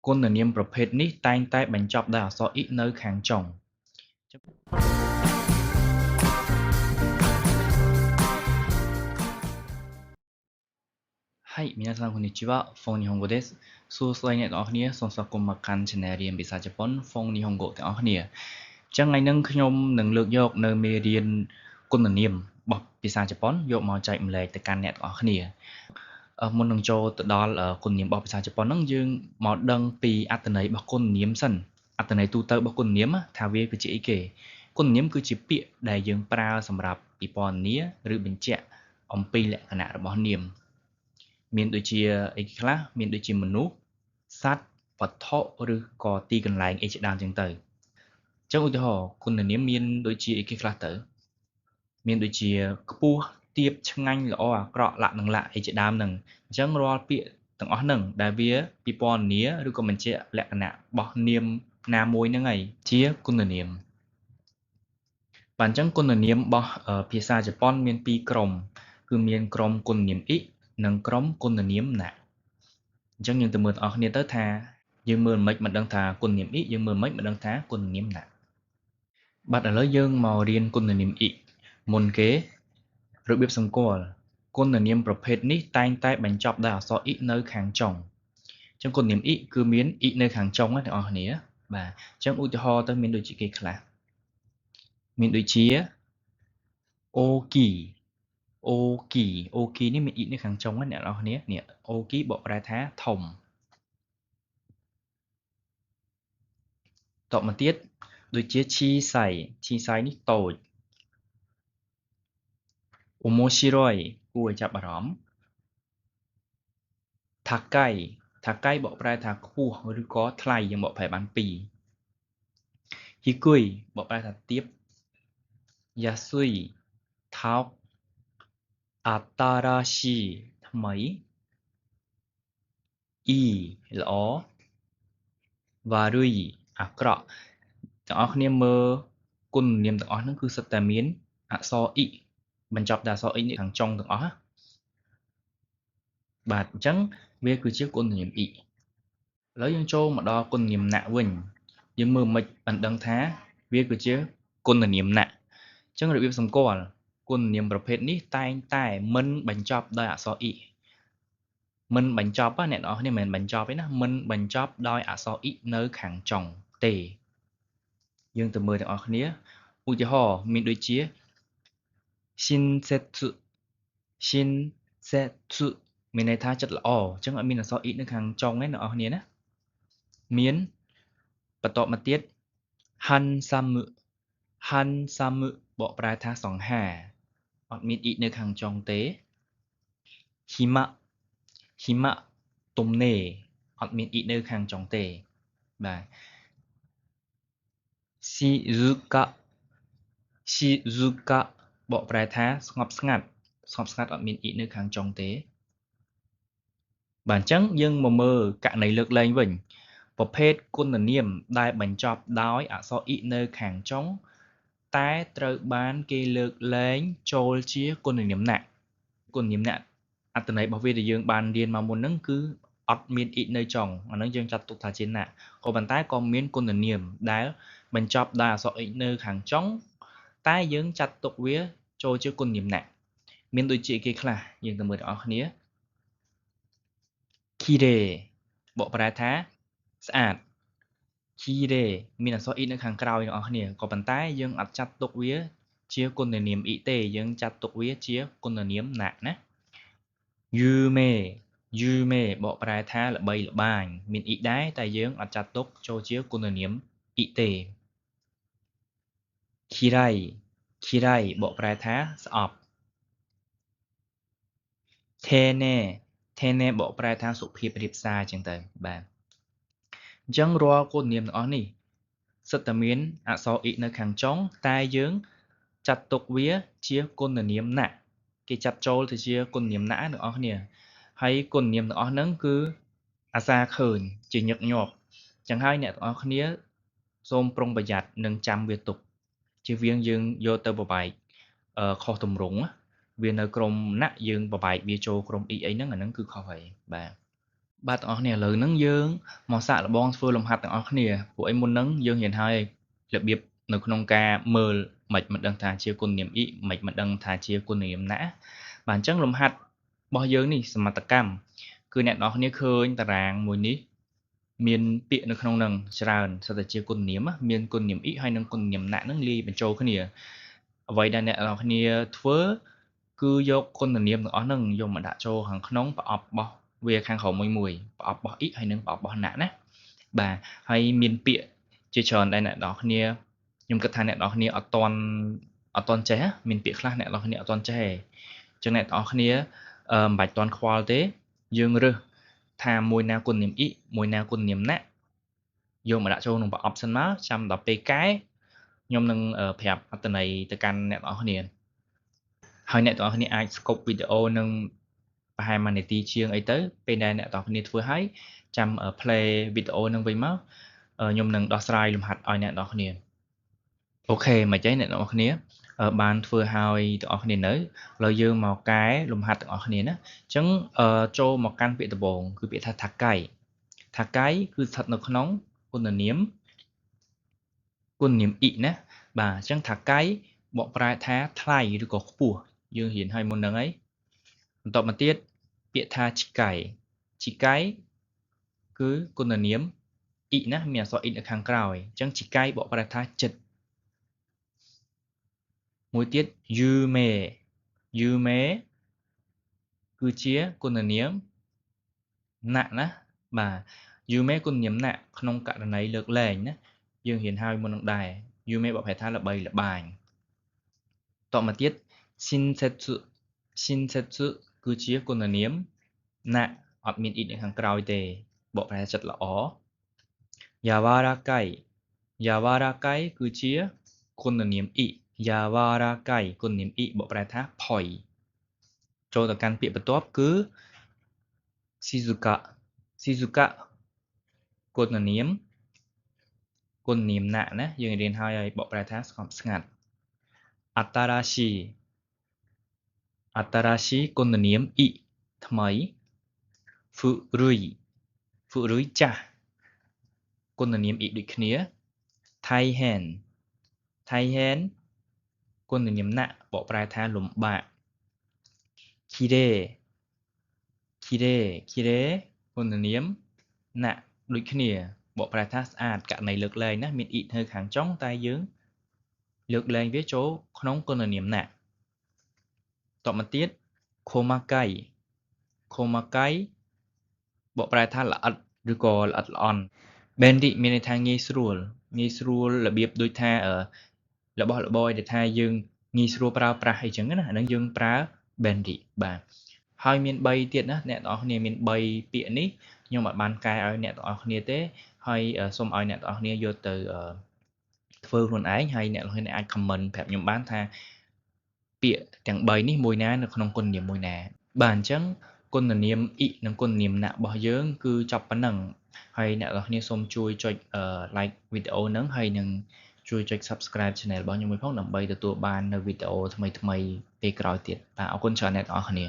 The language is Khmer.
គុណនាមប្រភេទនេះតែងតែបញ្ចប់ដោយអក្សរអ៊ីនៅខាងចុងはい、皆さんこんにちは。フォン日本語です。សួស្តីអ្នកទាំងអស់គ្នាសូមស្វាគមន៍មកកាន់ Channel រៀនភាសាជប៉ុន ហ្វុងនីហុងហ្គោទាំងអស់គ្នាអញ្ចឹងថ្ងៃនេះខ្ញុំនឹងលើកយកនៅមេរៀនគុណនាមរបស់ភាសាជប៉ុនយកមកចែកម្លែកទៅកាន់អ្នកទាំងអស់គ្នាមុននឹងចូលទៅដល់គុណនាមរបស់ភាសាជប៉ុនហ្នឹងយើងមកដឹងពីអត្ថន័យរបស់គុណនាមសិនអត្ថន័យទូទៅរបស់គុណនាមថាវាគឺជាអីគេគុណនាមគឺជាពាក្យដែលយើងប្រើសម្រាប់ពិពណ៌នាឬបញ្ជាក់អំពីលក្ខណៈរបស់នាមមានដូចជាអីខ្លះមានដូចជាមនុស្សសត្វវត្ថុឬក៏ទីកន្លែងអីជាដើមចឹងទៅអញ្ចឹងឧទាហរណ៍គុណនាមមានដូចជាអីគេខ្លះទៅមានដូចជាខ្ពស់ទាបឆ្ងាញ់ល្អអាក្រក់លក្ខនឹងលក្ខអីជាដើមហ្នឹងអញ្ចឹងរាល់ពាក្យទាំងអស់ហ្នឹងដែលវាពិពណ៌នាឬក៏បញ្ជាក់លក្ខណៈរបស់នាមណាមួយហ្នឹងឯងជាគុណនាមបាទអញ្ចឹងគុណនាមរបស់ភាសាជប៉ុនមានពីរក្រុមគឺមានក្រុមគុណនាមអ៊ីនិងក្រុមគុណនាមណាអញ្ចឹងយើងទៅមើលទាំងអស់គ្នាទៅថាយើងមើលមិនមិនដឹងថាគុណនាមអ៊ីយើងមើលមិនដឹងថាគុណនាមណាបាទឥឡូវយើងមករៀនគុណនាមអ៊ីមុនគេរបៀបសម្គាល់គុណនាមប្រភេទនេះតែងតែបញ្ចប់ដោយអក្សរអ៊ីនៅខាងចុងអញ្ចឹងគុណនាមអ៊ីគឺមានអ៊ីនៅខាងចុងណាទាំងអស់គ្នាបាទអញ្ចឹងឧទាហរណ៍ទៅមានដូចជាគេខ្លះមានដូចជាអូគីអូគីអូគីនេះមានអ៊ីនៅខាងចុងណាអ្នកនរគ្នានេះអូគីបកប្រែថាធំតបមកទៀតដូចជាឈីសៃនេះតូចអូម៉ូស៊ីរយគួរឲ្យចាប់អារម្មណ៍ថាកៃបកប្រែថាខ្ពស់ឬក៏ថ្លៃយើងបកប្រែបានពីរហ៊ីគុយបកប្រែថាទាបយ៉ាស៊ុយថោកអាតារ៉ាស៊ីថ្មីអ៊ីល្អវ៉ារុយអាក្រក់ទាំងអស់គ្នាមើលគុណនាមទាំងអស់ហ្នឹងគឺសុទ្ធតែមានអក្សរអ៊ីបញ្ចប់ដោយអក្សរអ៊ីនៅខាងចុងទាំងអស់ណាបាទអញ្ចឹងវាគឺជាគុណនាមអ៊ីឥឡូវយើងចូលមកដល់គុណនាមណាវិញយើងមើលមិនបានដឹងថាវាគឺជាគុណនាមណាអញ្ចឹងរបៀបសម្គាល់គុណនាមប្រភេទនេះតែងតែមិនបញ្ចប់ដោយអក្សរអ៊ីមិនបញ្ចប់ណាអ្នកនរគ្នាមិនមែនបញ្ចប់ទេណាមិនបញ្ចប់ដោយអក្សរអ៊ីនៅខាងចុងទេយើងទៅមើលទាំងអស់គ្នាឧទាហរណ៍មានដូចជា Shinsetsu Shinsetsu មានន័យថាចិត្តល្អអញ្ចឹងអត់មានអក្សរអ៊ីនៅខាងចុងទេអ្នកនរគ្នាណាមានបន្តមកទៀត Hansamu បកប្រែថាសង្ហាអត់មានអ៊ីនៅខាងចុងទេ Hima ទំនេរអត់មានអ៊ីនៅខាងចុងទេបាទ Shizuka បកប្រែថាស្ងប់ស្ងាត់អត់មានអ៊ីនៅខាងចុងទេបាទអញ្ចឹងយើងមកមើលករណីលើកលែងវិញប្រភេទគុណនាមដែលបញ្ចប់ដោយអក្សរអ៊ីនៅខាងចុងតែត្រូវបានគេលើកលែងចូលជាគុណនាមណាគុណនាមណាអត្ថន័យរបស់វាដែលយើងបានរៀនមកមុនហ្នឹងគឺអត់មានអ៊ីនៅចុងអាហ្នឹងយើងចាត់ទុកថាជាណាក៏ប៉ុន្តែក៏មានគុណនាមដែលបញ្ចប់ដោយអក្សរអ៊ីនៅខាងចុងតែយើងចាត់ទុកវាចូលជាគុណនាមណាមានដូចជាគេខ្លះយើងទៅមើលទាំងអស់គ្នាគីរេបកប្រែថាស្អាតគីរេមានអក្សរអ៊ីនៅខាងក្រោយទាំងអស់គ្នាក៏ប៉ុន្តែយើងអត់ចាត់ទុកវាជាគុណនាមអ៊ីទេយើងចាត់ទុកវាជាគុណនាមណាយូមេបកប្រែថាល្បីល្បាញមានអ៊ីដែរតែយើងអត់ចាត់ទុកចូលជាគុណនាមអ៊ីទេគីរៃបកប្រែថាស្អប់ថេណេបកប្រែថាសុភាពរាបសារចឹងទៅបាទអញ្ចឹងរាល់គុណនាមទាំងអស់នេះសុទ្ធតែមានអក្សរអ៊ីនៅខាងចុងតែយើងចាត់ទុកវាជាគុណនាមណាគេចាត់ចូលទៅជាគុណនាមណាទាំងអស់គ្នាហើយគុណនាមទាំងអស់ហ្នឹងគឺអាសាឃើញជាញឹកញាប់ចឹងហើយអ្នកទាំងអស់គ្នាសូមប្រុងប្រយ័ត្ននិងចាំវាទុកជៀសវាងយើងយកទៅបបែកខុសទម្រង់វានៅក្រុមណាយើងបបែកវាចូលក្រុមអ៊ីអីហ្នឹងអាហ្នឹងគឺខុសហើយបាទ បាទទាំងអស់គ្នាឥឡូវហ្នឹងយើងមកសាកល្បងធ្វើលំហាត់ទាំងអស់គ្នាព្រោះអីមុនហ្នឹងយើងរៀនហើយរបៀបនៅក្នុងការមើលមិនដឹងថាជាគុណនាមអ៊ីមិនដឹងថាជាគុណនាមណាបាទអញ្ចឹងលំហាត់របស់យើងនេះសមត្ថកម្មគឺអ្នកទាំងអស់គ្នាឃើញតារាងមួយនេះមានពាក្យនៅក្នុងហ្នឹងច្រើនសិតតែជាគុណនាមមានគុណនាមអ៊ីហើយនិងគុណនាមណាហ្នឹងលាយបញ្ចូលគ្នាអ្វីដែលអ្នកទាំងអស់គ្នាធ្វើគឺយកគុណនាមទាំងអស់ហ្នឹងយកមកដាក់ចូលខាងក្នុងប្រអប់របស់វាខាងក្រោមមួយប្រអប់របស់អ៊ីហើយនិងប្រអប់របស់ណាបាទហើយមានពាក្យជាច្រើនដែលអ្នកទាំងអស់គ្នាខ្ញុំគិតថាអ្នកទាំងអស់គ្នាអត់ទាន់ចេះមានពាក្យខ្លះអ្នកទាំងអស់គ្នាអត់ទាន់ចេះទេអញ្ចឹងអ្នកទាំងអស់គ្នាមិនបាច់ទាន់ខ្វល់ទេយើងរើសថាមួយណាគុណនាមអ៊ីមួយណាគុណនាមណាយកមកដាក់ចូលក្នុងប្រអប់សិនមកចាំដល់ពេលកែខ្ញុំនឹងប្រាប់អត្ថន័យទៅកាន់អ្នកទាំងអស់គ្នាហើយអ្នកទាំងអស់គ្នាអាចស្កប់វីដេអូនឹងប្រហែល1នាទីជាងអីទៅពេលដែលអ្នកទាំងអស់គ្នាធ្វើហើយចាំ play វីដេអូនឹងវិញមកខ្ញុំនឹងដោះស្រាយលំហាត់ឲ្យអ្នកទាំងអស់គ្នាអូខេមិនអីអ្នកទាំងអស់គ្នាបានធ្វើហើយទាំងអស់គ្នានៅឥឡូវយើងមកកែលំហាត់ទាំងអស់គ្នាណាអញ្ចឹងចូលមកកាន់ពាក្យដំបូងគឺពាក្យថាថាកៃគឺស្ថិតនៅក្នុងគុណនាមអ៊ីណាបាទអញ្ចឹងថាកៃបកប្រែថាថ្លៃឬក៏ខ្ពស់យើងរៀនហើយមុនហ្នឹងហើយបន្តមកទៀតពាក្យថាជីកៃគឺគុណនាមអ៊ីណាមានអក្សរអ៊ីនៅខាងក្រោយអញ្ចឹងជីកៃបកប្រែថាចិត្តមួយទៀតយូមេគឺជាគុណនាមណាក់ណាបាទយូមេគុណនាមណាក់ក្នុងករណីលើកលែងណាយើងរៀនហើយមុននឹងដែរយូមេបកប្រែថាល្បីល្បាញតមកទៀតស៊ីនសេតស៊ុគឺជាគុណនាមណាក់អត់មានអ៊ីនៅខាងក្រោយទេបកប្រែថាចិត្តល្អយ៉ាវ៉ារ៉ាកៃគឺជាគុណនាមអ៊ីយ៉ាវ៉ារ៉ាកៃគុណនាមអ៊ីបកប្រែថាផុយចូលទៅកាន់ពាក្យបន្ទាប់គឺស៊ីស៊ូកាគុណនាមណាក់ណាយើងរៀនហើយបកប្រែថាស្ងប់ស្ងាត់អតារាស៊ីគុណនាមអ៊ីថ្មីហ្វឺរុយចាស់គុណនាមអ៊ីដូចគ្នាថៃហែនគុណនាមណាក់បកប្រែថាលំបាកគីរេគុណនាមណាក់ដូចគ្នាបកប្រែថាស្អាតករណីលើកលែងណាមានអ៊ីនៅខាងចុងតែយើងលើកលែងវាចូលក្នុងគុណនាមណាក់តមកទៀតខូម៉ាកៃបកប្រែថាល្អិតឬក៏ល្អិតល្អន់ Bendy មានន័យថាងាយស្រួលរបៀបដូចថារបស់របរដែលថាយើងងាយស្រួលប្រើប្រាស់អីចឹងណាអាហ្នឹងយើងប្រើ Bendy បាទហើយមាន3ទៀតណាអ្នកទាំងអស់គ្នាមាន3ពាក្យនេះខ្ញុំអត់បានកែឲ្យអ្នកទាំងអស់គ្នាទេហើយសូមឲ្យអ្នកទាំងអស់គ្នាយកទៅធ្វើខ្លួនឯងហើយអ្នកទាំងអស់គ្នាអាច comment ប្រាប់ខ្ញុំបានថាពាក្យទាំង3នេះមួយណានៅក្នុងគុណនាមមួយណាបាទអញ្ចឹងគុណនាមអ៊ីនិងគុណនាមណាក់របស់យើងគឺចប់ប៉ុណ្ណឹងហើយអ្នកទាំងអស់គ្នាសូមជួយចុច like វីដេអូហ្នឹងហើយនឹងជួយចុច subscribe channel របស់ខ្ញុំមួយផងដើម្បីទទួលបាននៅវីដេអូថ្មីៗពេលក្រោយទៀតបាទអរគុណច្រើនអ្នកទាំងអស់គ្នា